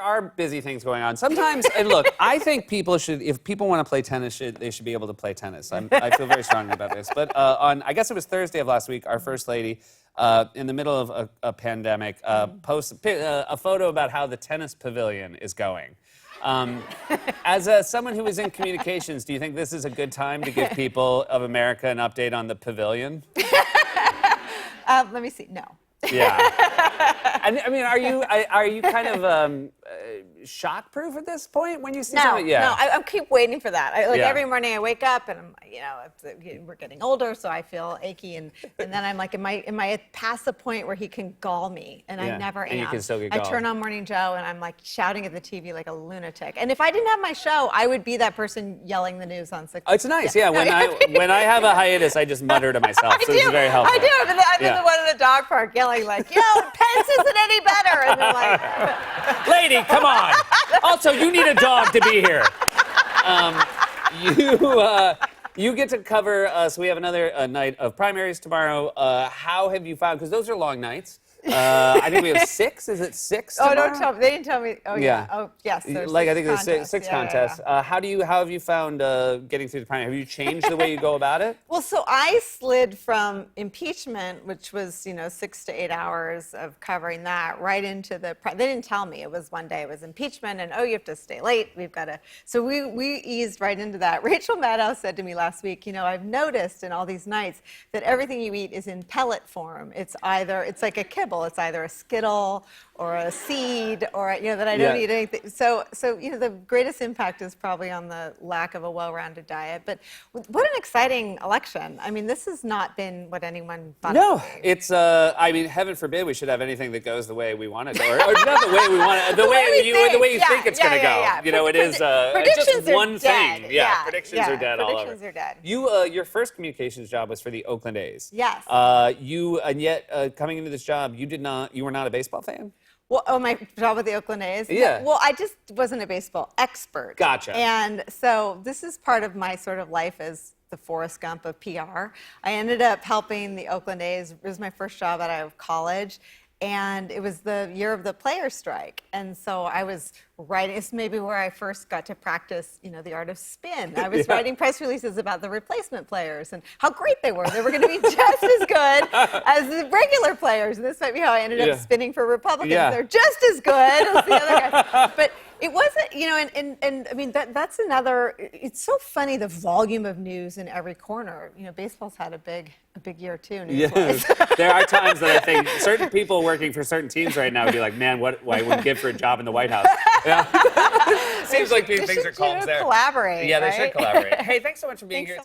are busy things going on. Sometimes, and look, I think people should, if people want to play tennis, they should be able to play tennis. I feel very strongly about this. But I guess it was Thursday of last week, our First Lady, in the middle of a pandemic, posted a photo about how the tennis pavilion is going. As someone who is in communications, do you think this is a good time to give people of America an update on the pavilion? Let me see. No. Yeah. I mean, are you kind of shock-proof at this point when you see something? Yeah. No, I keep waiting for that. Yeah. Every morning I wake up and I'm, we're getting older, so I feel achy, and then I'm like, am I past the point where he can gall me? And I never am. And you can still get I galled. turn on Morning Joe and I'm like shouting at the TV like a lunatic. And if I didn't have my show, I would be that person yelling the news on 6. It's nice, yeah. When I have a hiatus, I just mutter to myself, so it's very helpful. I do. I'm in the one in the dog park yelling like, Pence isn't any better. And they're like, lady, come on. Also, you need a dog to be here. You get to cover, so we have another night of primaries tomorrow. How have you found, because those are long nights. I think we have 6. Is it 6 tomorrow? Oh, don't tell me. They didn't tell me. Oh, yeah. Oh, yes. Like, I think there's 6 contests. How have you found getting through the primary? Have you changed the way you go about it? Well, so I slid from impeachment, which was, 6 to 8 hours of covering that, right into the, they didn't tell me. It was one day, it was impeachment, and you have to stay late. We've got to, so we eased right into that. Rachel Maddow said to me last week, I've noticed in all these nights that everything you eat is in pellet form. It's like a kibble. It's either a Skittle or a seed, or that I don't eat anything. So the greatest impact is probably on the lack of a well-rounded diet. But what an exciting election! I mean, this has not been what anyone thought. No, it's. I mean, heaven forbid we should have anything that goes the way we want it to, or not the way we want it, the way you think it's going to go. It is just one thing. Yeah, predictions are dead all over. Predictions are dead. Your first communications job was for the Oakland A's. Yes. And yet coming into this job, you were not a baseball fan? Well, my job with the Oakland A's? Yeah. Well, I just wasn't a baseball expert. Gotcha. And so this is part of my sort of life as the Forrest Gump of PR. I ended up helping the Oakland A's. It was my first job out of college. And it was the year of the players' strike. And so I was writing, it's maybe where I first got to practice, the art of spin. I was writing press releases about the replacement players and how great they were. They were going to be just as good as the regular players. And this might be how I ended up spinning for Republicans. They're just as good as the other guys. But it wasn't, and I mean, that's another, it's so funny, the volume of news in every corner. Baseball's had a big year too. Yes. There are times that I think certain people working for certain teams right now would be like, man, I wouldn't give for a job in the White House. Yeah. Seems like things are calm there. Collaborate. Yeah, they right? should collaborate. Hey, thanks so much for being here.